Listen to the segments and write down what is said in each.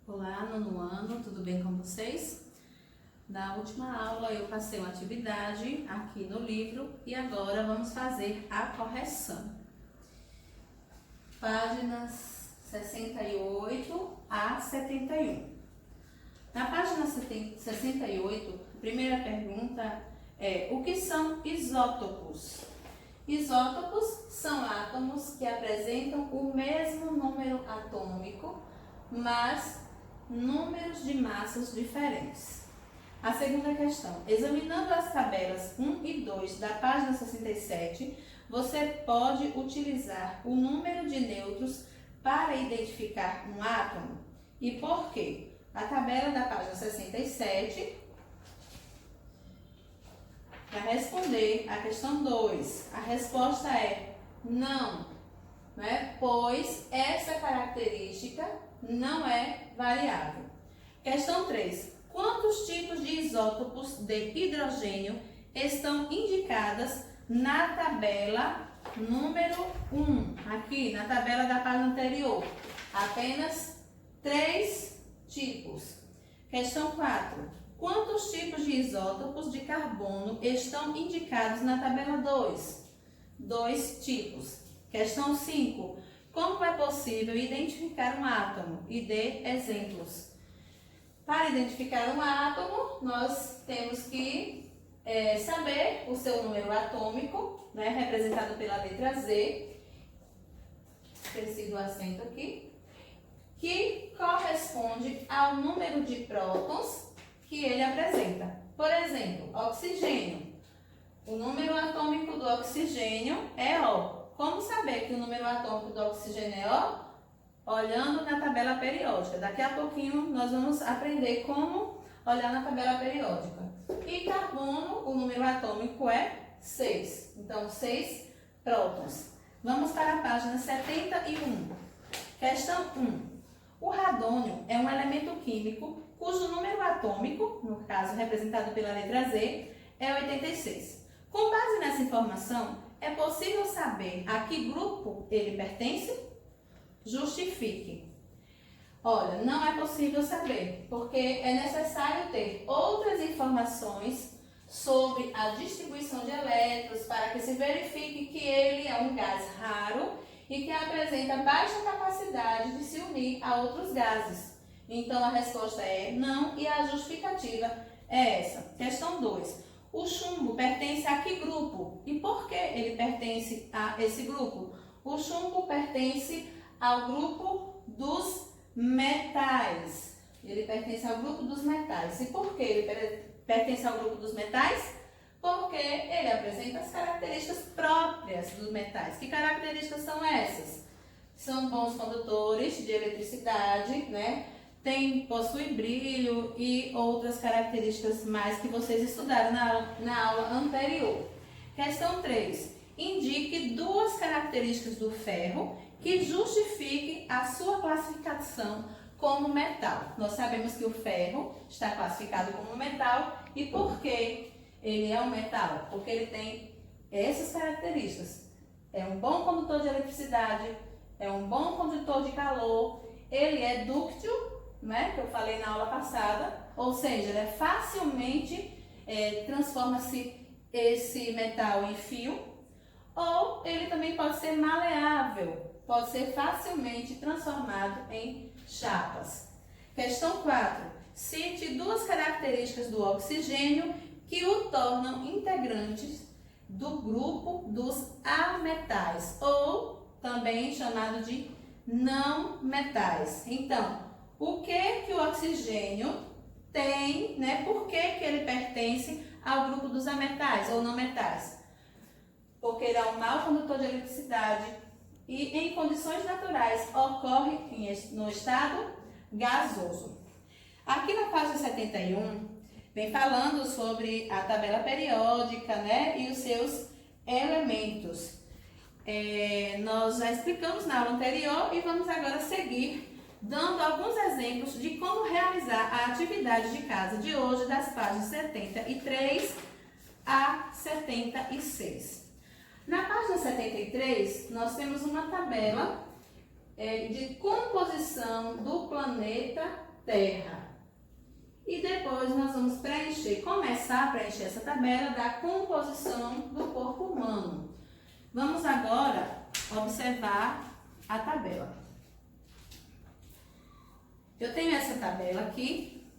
Olá, nono ano, tudo bem com vocês? Na última aula eu passei uma atividade aqui no livro e agora vamos fazer a correção. Páginas 68 a 71. Na página 68, a primeira pergunta é: o que são isótopos? Isótopos são átomos que apresentam o mesmo número atômico, mas números de massas diferentes. A segunda questão: examinando as tabelas 1 e 2 da página 67, você pode utilizar o número de nêutrons para identificar um átomo? E por quê? A tabela da página 67, para responder a questão 2, a resposta é não, né? Pois essa característica não é variável. Questão 3. Quantos tipos de isótopos de hidrogênio estão indicadas na tabela número 1? Aqui na tabela da página anterior. Apenas 3 tipos. Questão 4. Quantos tipos de isótopos de carbono estão indicados na tabela 2? 2 tipos. Questão 5. Como é possível identificar um átomo? E dê exemplos. Para identificar um átomo, nós temos que saber o seu número atômico, né, representado pela letra Z, esqueci do acento aqui, que corresponde ao número de prótons que ele apresenta. Por exemplo, oxigênio. O número atômico do oxigênio é O. Como saber que o número atômico do oxigênio é O? Olhando na tabela periódica. Daqui a pouquinho nós vamos aprender como olhar na tabela periódica. E carbono, o número atômico é 6. Então, 6 prótons. Vamos para a página 71. Questão 1. O radônio é um elemento químico cujo número atômico, no caso representado pela letra Z, é 86. Com base nessa informação, é possível saber a que grupo ele pertence? Justifique. Olha, não é possível saber, porque é necessário ter outras informações sobre a distribuição de elétrons para que se verifique que ele é um gás raro e que apresenta baixa capacidade de se unir a outros gases. Então, a resposta é não e a justificativa é essa. Questão 2. O chumbo pertence a que grupo? E por que ele pertence a esse grupo? O chumbo pertence ao grupo dos metais. Ele pertence ao grupo dos metais. E por que ele pertence ao grupo dos metais? Porque ele apresenta as características próprias dos metais. Que características são essas? São bons condutores de eletricidade, né? Possui brilho e outras características mais que vocês estudaram na aula anterior. Questão 3. Indique duas características do ferro que justifiquem a sua classificação como metal. Nós sabemos que o ferro está classificado como metal. E por que ele é um metal? Porque ele tem essas características. É um bom condutor de eletricidade, é um bom condutor de calor, ele é dúctil, né, que eu falei na aula passada, ou seja, ele facilmente transforma-se esse metal em fio, ou ele também pode ser maleável, pode ser facilmente transformado em chapas. Questão 4. Cite duas características do oxigênio que o tornam integrantes do grupo dos ametais, ou também chamado de não metais. Então, o que o oxigênio tem, né? Por que ele pertence ao grupo dos ametais ou não metais? Porque ele é um mau condutor de eletricidade e em condições naturais ocorre no estado gasoso. Aqui na página 71, vem falando sobre a tabela periódica, né? E os seus elementos. Nós já explicamos na aula anterior e vamos agora seguir dando alguns exemplos de como realizar a atividade de casa de hoje das páginas 73 a 76. Na página 73, nós temos uma tabela de composição do planeta Terra. E depois nós vamos começar a preencher essa tabela da composição do corpo humano. Vamos agora observar a tabela. Eu tenho essa tabela aqui.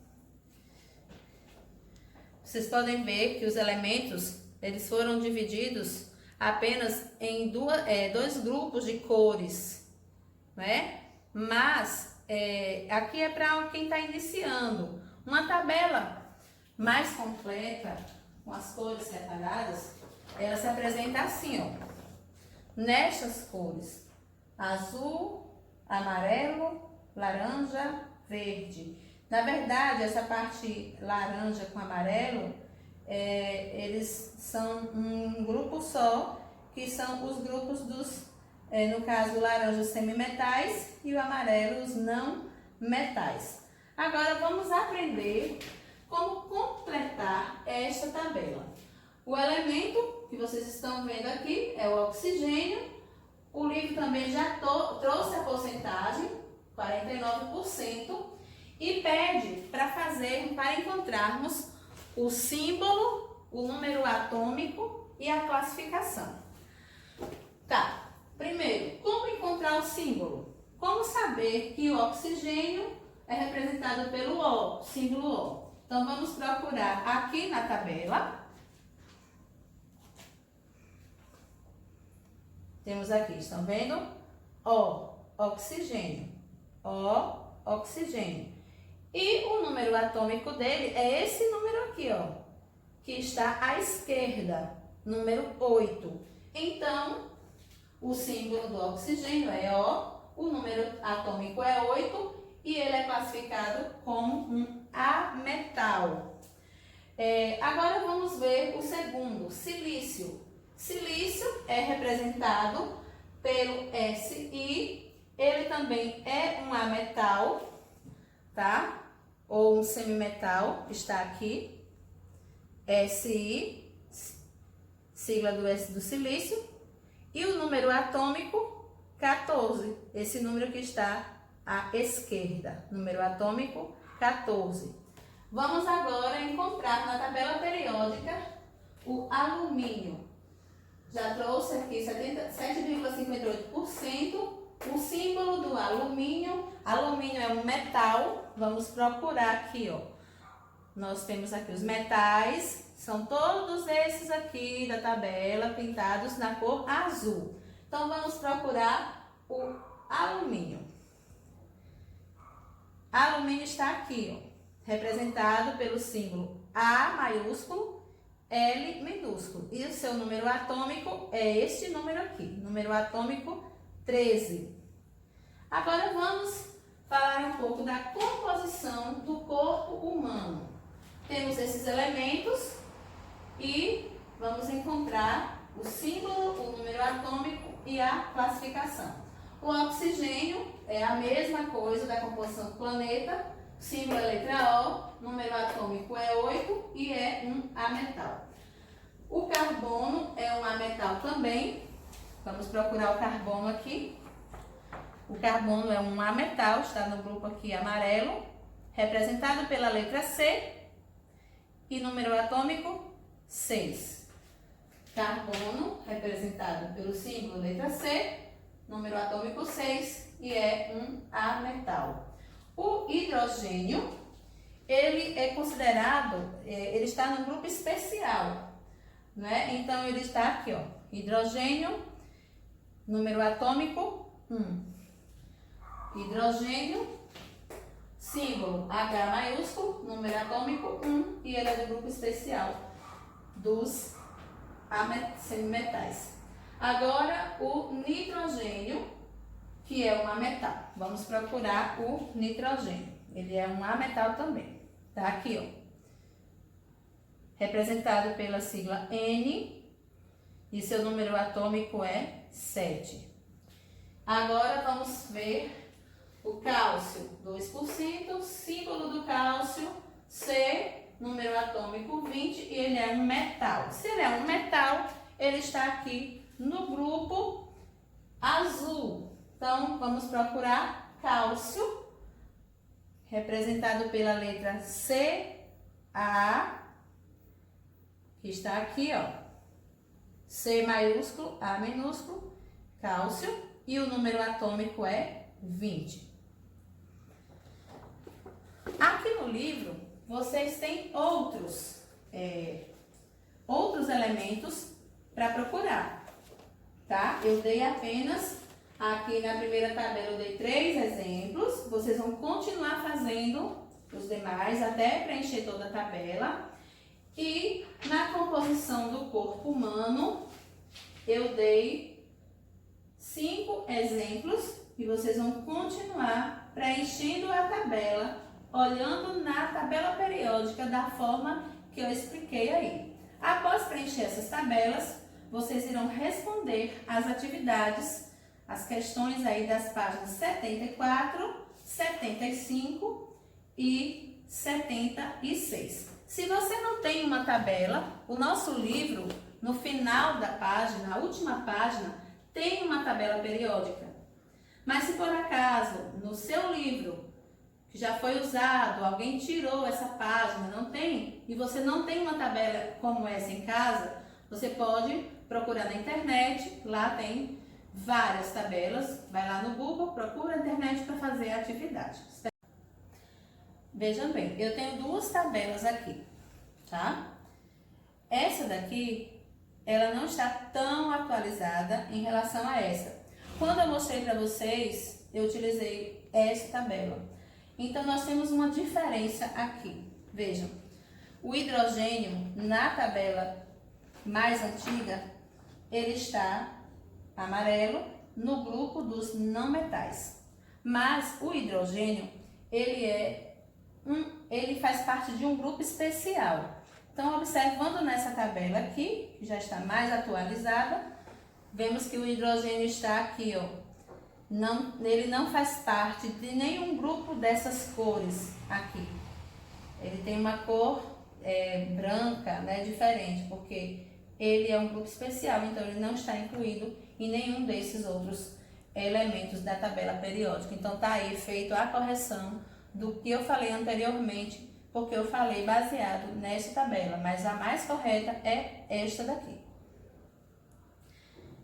Vocês podem ver que os elementos, eles foram divididos apenas em dois grupos de cores, né? Mas aqui é para quem está iniciando. Uma tabela mais completa, com as cores separadas, ela se apresenta assim, ó. Nestas cores: azul, amarelo, laranja, verde. Na verdade, essa parte laranja com amarelo, eles são um grupo só, que são os grupos dos, no caso, o laranja, os semimetais, e o amarelo, os não metais. Agora vamos aprender como completar esta tabela. O elemento que vocês estão vendo aqui é o oxigênio. O livro também já trouxe a porcentagem, 49%, e pede para encontrarmos o símbolo, o número atômico e a classificação. Tá, primeiro, como encontrar o símbolo? Como saber que o oxigênio é representado pelo O, símbolo O? Então, vamos procurar aqui na tabela. Temos aqui, estão vendo? O, oxigênio. O, oxigênio. E o número atômico dele é esse número aqui, ó, que está à esquerda, número 8. Então, o símbolo do oxigênio é O, o número atômico é 8 e ele é classificado como um ametal. Agora vamos ver o segundo, silício. Silício é representado pelo Si, ele também é um ametal, tá? Ou um semimetal, está aqui, Si, sigla do silício, e o número atômico 14, esse número que está à esquerda, número atômico 14. Vamos agora encontrar na tabela periódica o alumínio. Já trouxe aqui 7,58%. O símbolo do alumínio. Alumínio é um metal. Vamos procurar aqui, ó. Nós temos aqui os metais. São todos esses aqui da tabela pintados na cor azul. Então, vamos procurar o alumínio. Alumínio está aqui, ó, representado pelo símbolo A maiúsculo, L minúsculo. E o seu número atômico é este número aqui, número atômico 13. Agora vamos falar um pouco da composição do corpo humano. Temos esses elementos e vamos encontrar o símbolo, o número atômico e a classificação. O oxigênio é a mesma coisa da composição do planeta, símbolo é letra O, número atômico é 8 e é um ametal. O carbono é um ametal também, vamos procurar o carbono aqui. O carbono é um ametal, está no grupo aqui amarelo, representado pela letra C e número atômico 6. Carbono, representado pelo símbolo letra C, número atômico 6 e é um ametal. O hidrogênio, ele é considerado, ele está no grupo especial, né? Então, ele está aqui, ó, hidrogênio, número atômico 1. Hidrogênio, símbolo H maiúsculo, número atômico 1 e ele é do grupo especial dos semimetais. Agora, o nitrogênio, que é um ametal. Vamos procurar o nitrogênio. Ele é um ametal também. Tá aqui, ó. Representado pela sigla N e seu número atômico é 7. Agora, vamos ver o cálcio, 2%, símbolo do cálcio, C, número atômico 20 e ele é um metal. Se ele é um metal, ele está aqui no grupo azul. Então, vamos procurar cálcio, representado pela letra Ca, que está aqui, ó. C maiúsculo, A minúsculo, cálcio, e o número atômico é 20. Aqui no livro, vocês têm outros elementos para procurar, tá? Eu dei apenas, aqui na primeira tabela, eu dei 3 exemplos. Vocês vão continuar fazendo os demais até preencher toda a tabela. E na composição do corpo humano, eu dei 5 exemplos e vocês vão continuar preenchendo a tabela, olhando na tabela periódica da forma que eu expliquei aí. Após preencher essas tabelas, vocês irão responder às atividades, as questões aí das páginas 74, 75 e 76. Se você não tem uma tabela, o nosso livro, no final da página, a última página, tem uma tabela periódica. Mas se por acaso, no seu livro, que já foi usado, alguém tirou essa página, não tem, e você não tem uma tabela como essa em casa, você pode procurar na internet, lá tem várias tabelas, vai lá no Google, procura a internet para fazer a atividade. Vejam bem, eu tenho 2 tabelas aqui, tá? Essa daqui, ela não está tão atualizada em relação a essa. Quando eu mostrei para vocês, eu utilizei essa tabela. Então, nós temos uma diferença aqui. Vejam, o hidrogênio, na tabela mais antiga, ele está amarelo no grupo dos não metais. Mas o hidrogênio, ele faz parte de um grupo especial. Então, observando nessa tabela aqui, que já está mais atualizada, vemos que o hidrogênio está aqui, ó. Ele não faz parte de nenhum grupo dessas cores aqui. Ele tem uma cor branca, né, diferente, porque ele é um grupo especial, então ele não está incluído em nenhum desses outros elementos da tabela periódica. Então, tá aí feito a correção do que eu falei anteriormente, porque eu falei baseado nessa tabela, mas a mais correta é esta daqui.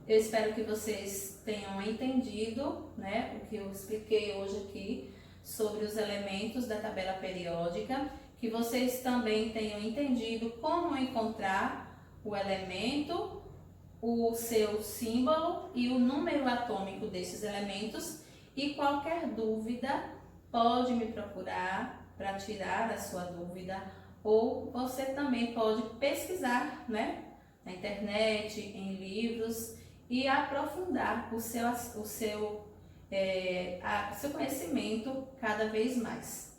Eu espero que vocês tenham entendido, né, o que eu expliquei hoje aqui sobre os elementos da tabela periódica, que vocês também tenham entendido como encontrar o elemento, o seu símbolo e o número atômico desses elementos. E qualquer dúvida, pode me procurar para tirar a sua dúvida, ou você também pode pesquisar, né, na internet, em livros, e aprofundar o seu conhecimento cada vez mais.